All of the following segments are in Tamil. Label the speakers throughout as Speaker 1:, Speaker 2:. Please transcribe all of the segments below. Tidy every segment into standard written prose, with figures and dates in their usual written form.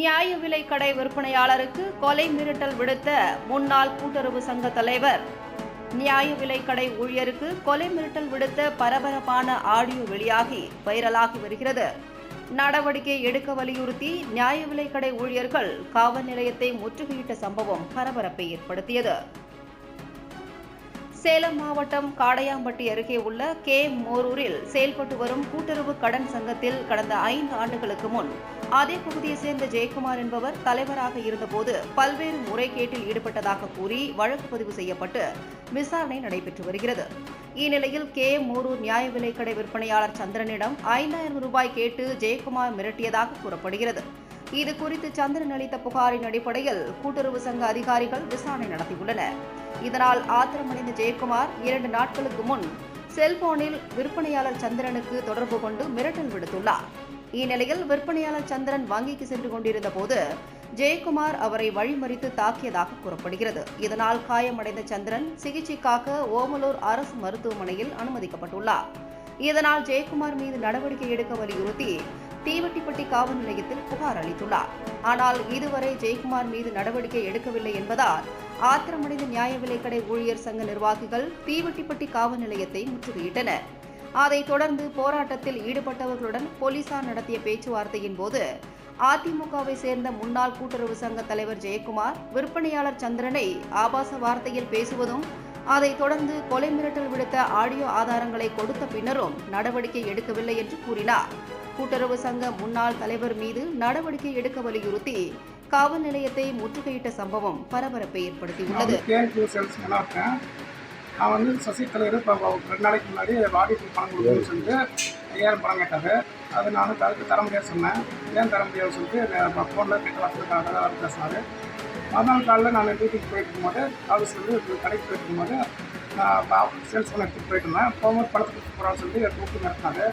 Speaker 1: நியாய விலை கடை விற்பனையாளருக்கு கொலை மிரட்டல் விடுத்த முன்னாள் கூட்டுறவு சங்க தலைவர். நியாய விலை கடை ஊழியருக்கு கொலை மிரட்டல் விடுத்த பரபரப்பான ஆடியோ வெளியாகி வைரலாகி வருகிறது. நடவடிக்கை எடுக்க வலியுறுத்தி நியாய விலை கடை ஊழியர்கள் காவல் நிலையத்தை முற்றுகையிட்ட சம்பவம் பரபரப்பை ஏற்படுத்தியது. சேலம் மாவட்டம் காடையாம்பட்டி அருகே உள்ள கே மோரூரில் செயல்பட்டு வரும் கூட்டுறவு கடன் சங்கத்தில் கடந்த 5 ஆண்டுகளுக்கு முன் அதே பகுதியைச் சேர்ந்த ஜெயக்குமார் என்பவர் தலைவராக இருந்தபோது பல்வேறு முறைகேட்டில் ஈடுபட்டதாக கூறி வழக்கு பதிவு செய்யப்பட்டு விசாரணை நடைபெற்று வருகிறது. இந்நிலையில் கே மோரூர் நியாய விலை கடை விற்பனையாளர் சந்திரனிடம் 5000 ரூபாய் கேட்டு ஜெயக்குமார் மிரட்டியதாக கூறப்படுகிறது. இதுகுறித்து சந்திரன் அளித்த புகாரின் அடிப்படையில் கூட்டுறவு சங்க அதிகாரிகள் விசாரணை நடத்தியுள்ளனர். இதனால் ஆத்திரமடைந்த ஜெயக்குமார் 2 நாட்களுக்கு முன் செல்போனில் விற்பனையாளர் சந்திரனுக்கு தொடர்பு கொண்டு மிரட்டல் விடுத்துள்ளார். இந்நிலையில் விற்பனையாளர் சந்திரன் வங்கிக்கு சென்று கொண்டிருந்த போது ஜெயக்குமார் அவரை வழிமறித்து தாக்கியதாக கூறப்படுகிறது. இதனால் காயமடைந்த சந்திரன் சிகிச்சைக்காக ஓமலூர் அரசு மருத்துவமனையில் அனுமதிக்கப்பட்டுள்ளார். இதனால் ஜெயக்குமார் மீது நடவடிக்கை எடுக்க வலியுறுத்தி தீவட்டிப்பட்டி காவல் நிலையத்தில் புகார் அளித்துள்ளார். ஆனால் இதுவரை ஜெயக்குமார் மீது நடவடிக்கை எடுக்கவில்லை என்பதால் ஆத்திரமடைந்த நியாய விலைக்கடை ஊழியர் சங்க நிர்வாகிகள் தீவட்டிப்பட்டி காவல் நிலையத்தை முற்றுகையிட்டனர். அதைத் தொடர்ந்து போராட்டத்தில் ஈடுபட்டவர்களுடன் போலீசார் நடத்திய பேச்சுவார்த்தையின் போது அதிமுகவை சேர்ந்த முன்னாள் கூட்டுறவு சங்க தலைவர் ஜெயக்குமார் விற்பனையாளர் சந்திரனை ஆபாச வார்த்தையில் பேசுவதும் அதைத் தொடர்ந்து கொலை மிரட்டல் விடுத்த ஆடியோ ஆதாரங்களை கொடுத்த பின்னரும் நடவடிக்கை எடுக்கவில்லை என்று கூறினார். கூட்டுறவு சங்க முன்னாள் தலைவர் மீது நடவடிக்கை எடுக்க வலியுறுத்தி காவல் நிலையத்தை முற்றுகையிட்ட சம்பவம் பரபரப்பை ஏற்படுத்தியுள்ளது.
Speaker 2: நான் வந்து சசி தலைவர் இப்போ 2 நாளைக்கு முன்னாடி வாடிக்கு பணம் கொடுக்கணும்னு சொல்லிட்டு 5000 பணம் கேட்டாங்க. அது நானும் கருத்து தர முடியாது சொன்னேன். ஏன் தர முடியாதுன்னு சொல்லிட்டு ஃபோனில் கேட்ட வார்த்தை பேசினார். மறுநாள் காலையில் நான் டியூட்டிக்கு போயிட்டு இருக்கும்போது ஆஃபீஸ்லேருந்து கடைக்கு போயிட்டு இருக்கும்போது நான் சேல்ஸ் பண்ண எடுத்துகிட்டு போயிட்டு இருந்தேன். போகும்போது பணத்தை கொடுத்து போகிறான்னு சொல்லிட்டு கூப்பிட்டு மிரட்டினாரு.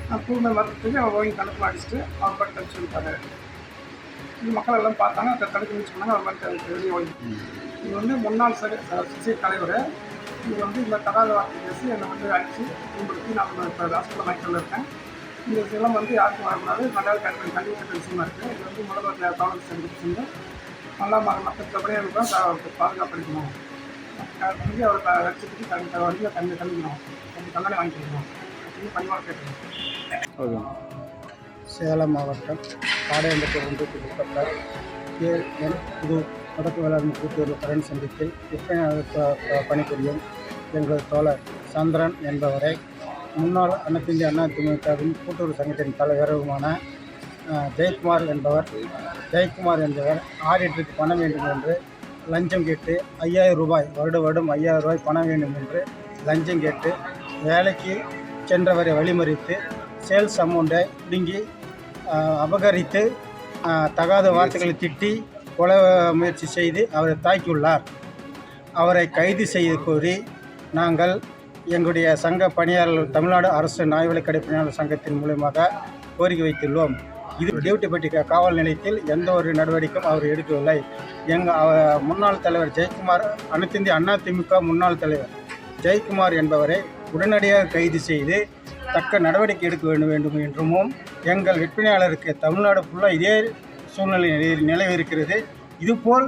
Speaker 2: நான் கூப்பிட்டு மறுத்துட்டு அவர் வாங்கி கணக்கில் அடிச்சுட்டு அவர் பாட்டு தடுத்து சொல்லிட்டாரு. இது மக்கள் எல்லாம் பார்த்தாங்க, அதை தடுத்து முடிச்சு பண்ணாங்க. அவர் மாதிரி வெளியே ஓடி இது வந்து முன்னாள் சசி தலைவர். இது வந்து இந்த தகாத வார்த்தை பேசி என்னை வந்து அடித்து மேம்படுத்தி நான் இப்போ ஹாஸ்பிட்டல் மைக்கில் இருக்கேன். இந்த விஷயம்லாம் வந்து யாருக்கும் வரக்கூடாது. நல்லா கல்வி கட்ட விஷயமா இருக்குது. இது வந்து முதல்வர் கவர்மெண்ட் செஞ்சு செஞ்சு நல்லா மற்றபடியே பாதுகாப்பு அளிக்கணும். வந்து அவரை வச்சுக்கிட்டு வண்டியில் கண்டிக்கணும். தண்டனை வாங்கிக்கணும் அப்படின்னு பணிவாக கேட்டுருக்கோம்.
Speaker 3: சேலம் மாவட்டம் காடையாம்பட்டி ஒன்றியத்துக்கு உட்பட்ட இது தொடக்க வேளாண்மை கூட்டுறவு கடன் சங்கத்தில் விற்பனையாளர் பணிபுரியும் எங்கள் தோழர் சந்திரன் என்பவரை முன்னாள் அனைத்து இந்திய அண்ணா திமுகவின் கூட்டுறவு சங்கத்தின் தலைவருமான ஜெயக்குமார் என்பவர் ஆடிட்டருக்கு பணம் வேண்டும் என்று லஞ்சம் கேட்டு 5000 ரூபாய் வருடம் 5000 ரூபாய் பணம் வேண்டும் என்று லஞ்சம் கேட்டு வேலைக்கு சென்றவரை வழிமறித்து சேல்ஸ் அமௌண்ட்டை பிடுங்கி அபகரித்து தகாத வார்த்தைகளை திட்டி கொலை முயற்சி செய்து அவரை தாக்கியுள்ளார். அவரை கைது செய்ய கோரி நாங்கள் எங்களுடைய சங்க பணியாளர்கள் தமிழ்நாடு அரசு நியாய விலைக் கடை பணியாளர் சங்கத்தின் மூலமாக கோரிக்கை வைத்துள்ளோம். இது டியூட்டிப்பட்டி காவல் நிலையத்தில் எந்த ஒரு நடவடிக்கையும் அவர் எடுக்கவில்லை. முன்னாள் தலைவர் ஜெயக்குமார் அனைத்து இந்திய அண்ணா திமுக முன்னாள் தலைவர் ஜெயக்குமார் என்பவரை உடனடியாக கைது செய்து தக்க நடவடிக்கை எடுக்க வேண்டும் என்றும் எங்கள் விற்பனையாளருக்கு தமிழ்நாடு ஃபுல்லாக இதே சூழ்நிலை நிலவிருக்கிறது. இதுபோல்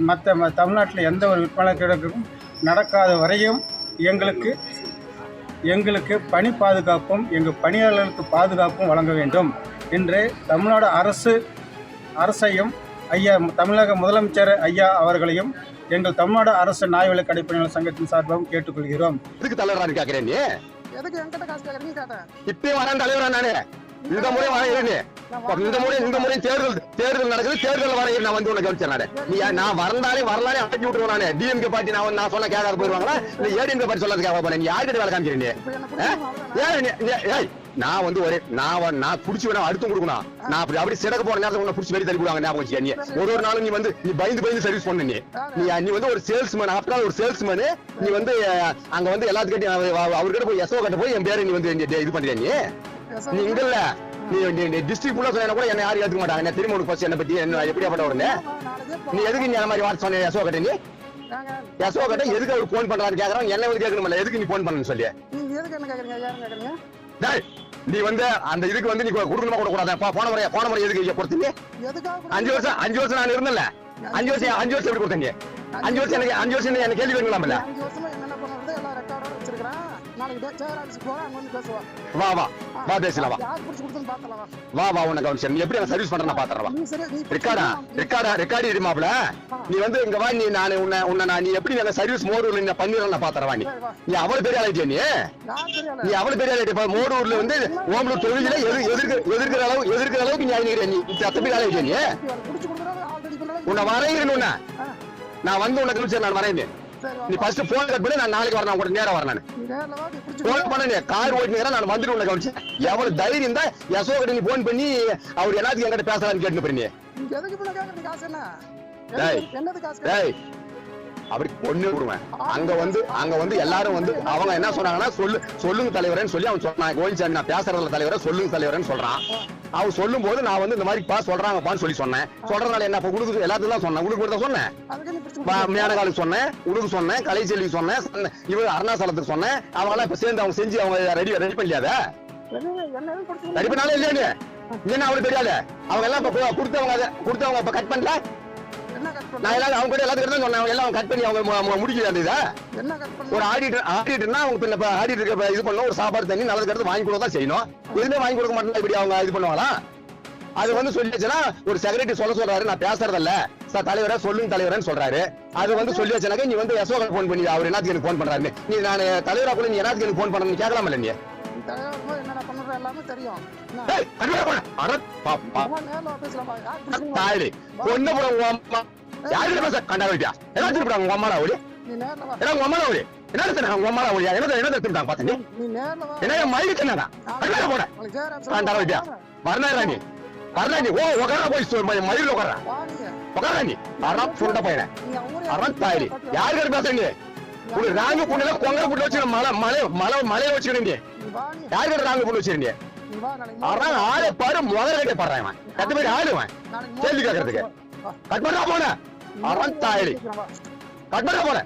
Speaker 3: மற்ற தமிழ்நாட்டில் எந்த ஒரு விற்பனையாளர்களுக்கும் நடக்காத வரையும் எங்களுக்கு பணி பாதுகாப்பும் எங்கள் பணியாளர்களுக்கு பாதுகாப்பும் வழங்க வேண்டும் என்று தமிழ்நாடு அரசையும் ஐயா தமிழக முதலமைச்சர் ஐயா அவர்களையும் எங்கள் தமிழ்நாடு அரசு நியாய விலைக் கடை பணியாளர் சங்கத்தின் சார்பாகவும் கேட்டுக்கொள்கிறோம்.
Speaker 4: இப்பயும் வரேன் தலைவரா நானு. இந்த முறை இந்த முறை தேர்தல் நடக்குது. தேர்தல் வர நான் வந்து உனக்கு கவனிச்சேன். நான் வரலாலே அழைச்சி விட்டுருவேன். நானு டிஎம்கே பார்ட்டி நான் சொன்ன கேட்காத போயிருவாங்களா இல்ல ஏடிஎம்கே பார்ட்டி சொல்லதுக்காக போறேன். நீ யாருக்கிட்ட வேலை காமிக்கிறேன்? நான் வந்து நான் புடிச்சு வேணா அடுத்து கொடுக்கணும். நான் அப்படி சிறக்க போற நேரத்தில் உன்னை புடிச்சு வெளியே தள்ளி விடுவாங்க. ஞாபகம் நீ ஒரு நாளும் நீ பயந்து சர்வீஸ் பண்ண. நீ வந்து ஒரு சேல்ஸ்மேன். ஆஃப்டர் ஒரு சேல்ஸ்மேன். நீ வந்து அங்க வந்து எல்லாத்துக்கிட்டையும் அவர்கிட்ட போய் எஸ்ஓ கிட்ட போய் என் பேரை நீ வந்து இது பண்றியா? நீ இங்க இல்ல நீ டிஸ்ட்ரிக்ட் ஃபுல்லா சொன்னா கூட என்ன யாரும் ஏத்துக்க மாட்டாங்க. திரும்ப ஒரு ஃபர்ஸ்ட் என்ன பத்தி என்ன எப்படியாப்பட்ட உடனே நீ எதுக்கு நீ அந்த மாதிரி வார்த்தை சொன்ன? எஸ்ஓ கிட்ட நீ எஸ்ஓ கிட்ட எதுக்கு அவர் போன் பண்றாரு கேக்குறாங்க. என்ன வந்து கேட்கணும்ல எதுக்கு நீ போன் பண்ணணும்னு சொல்லி நீ வந்து அந்த இதுக்கு வந்து நீ கொடுக்கணுமா கூட கூடாது போன முறை எதுக்கு கொடுத்தீங்க
Speaker 3: எதுக்காக
Speaker 4: 5 வருஷம் நான் இருந்தேன்ல 5 வருஷம் எப்படி கொடுத்தீங்க 5 வருஷம் எனக்கு கேள்வி வைக்கலாம்ல
Speaker 3: 5 வருஷமா என்னென்ன பண்ணுறது எல்லாம் ரெக்கார்டோட வச்சிருக்கிறேன். நாளைக்கு சேர் ஆஃபீஸ்க்கு போகிறேன், அங்கே வந்து பேசுவோம்.
Speaker 4: வா பேசலாம்
Speaker 3: யார் பிடிச்சி கொடுத்துன்னு பார்த்தலாம்.
Speaker 4: வா உன்னை கவனிச்சு நீ எப்படி நான் சர்வீஸ் பண்றேன் நான் பாத்துறேன்.
Speaker 3: நீ சரி, நீ
Speaker 4: ரெக்கார்டு இருமாப்ல நீ வந்து இங்க வா. நீ நான் உன்னை நீ எப்படி நான் சர்வீஸ் மோடூர்ல நீ பண்ணிடுறேன் நான் பாத்துறேன். நீ அவ்வளவு பெரிய ஆளாயிட்டியா நீ அவ்வளவு பெரிய ஆளாயிட்ட மோடூர்ல வந்து ஓம்பலூர் தொகுதியில எதிர்க்கிற அளவுக்கு நீ ஆகிக்கிறேன். நீ அத்த பெரிய ஆளாயிட்டியா நீ
Speaker 3: பிடிச்சி கொடுக்குறாங்க ஆல்ரெடி பண்ணுறாங்க.
Speaker 4: உன்னை வரைகிறேன். நான் வந்து உன்னை கழிச்சு நான் வரேன். நீ ஃபர்ஸ்ட் போன் கட் பண்ணி நான் நாளைக்கு வரேன். உங்கள்கிட்ட நேரம் வரேன். போன் பண்ண கார் ஓட்டினீங்க நான் வந்துட்டு உன்னை கவனிச்சேன். எவ்வளவு தைரியம் தான் யசோ கிட்ட நீ போன் பண்ணி அவர் எல்லாத்துக்கும் என்கிட்ட பேசலாம்னு கேட்டு போறீங்க. அப்படி ஒண்ணு விடுவேன். அங்க வந்து எல்லாரும் வந்து அவங்க என்ன சொன்னாங்கன்னா சொல்லுங்க தலைவரேன்னு சொல்லி அவன் சொன்னான். கோயில்சாமி நான் பேசுறதுல தலைவரை சொல்லுங்க தலைவரேன்னு சொல்றான். அவன் சொல்லும் போது நான் வந்து இந்த மாதிரி சொல்றாங்கப்பான்னு சொல்லி சொன்னேன். சொல்றதுனால என்ன உனக்கு எல்லாத்துக்கும் தான் சொன்னேன். உனக்கு தான் சொன்னேன். மேனகாலுக்கு சொன்னேன், உனக்கு சொன்னேன், கலைச்செல்விக்கு சொன்னேன், இவங்க அருணாசலத்துக்கு சொன்னேன். அவங்க எல்லாம் இப்ப சேர்ந்து அவங்க செஞ்சு அவங்க ரெடி பண்ணலையாத ரெடி பண்ணாலும் இல்லையா என்ன அவரு தெரியாது. அவங்க எல்லாம் இப்ப கொடுத்தவங்க இப்ப கட் பண்ணல. நான் எல்லாரும் அவங்க கூட எல்லாத்துக்கும் தான் சொன்னேன். அவங்க எல்லாம் கட் பண்ணி அவங்க முடிக்கிறாங்க. இதை ஒரு ஆடிட்டர்னா அவங்க பின்ன ஆடிட்டருக்கு இது பண்ணணும். ஒரு சாப்பாடு தண்ணி நல்லது கருத்து வாங்கி கொடுக்க தான் செய்யணும். எதுவுமே வாங்கி கொடுக்க மாட்டேன். இப்படி அவங்க இது பண்ணுவாங்களா? அது வந்து சொல்லிச்சுன்னா ஒரு செக்ரட்டரி சொல்றாரு நான் பேசுறதில்ல சார் தலைவரா சொல்லுங்க தலைவரன்னு சொல்றாரு. அது வந்து சொல்லி வச்சாக்க நீ வந்து யசோகன் போன் பண்ணி அவர் என்னத்துக்கு எனக்கு போன் பண்றாரு. நீ நான் தலைவரா கூட நீ என்னத்துக்கு எனக்கு போன் பண்ணு கேட்கலாம்ல. நீ
Speaker 3: என்னென்ன பண்றது எல்லாமே தெரியும்.
Speaker 4: மலையை வச்சுக்கிறீங்க. யாரு ராங்க போட்டு வச்சிருந்தீங்க? ஆளை பாரு முதல்ல கட்டே பாடுறேன். கட்டு பேர் ஆளுவேன் கேள்வி கேட்கறதுக்கு. கட் பண்ணா போன அறந்தாயிரி கட் பண்ணா போன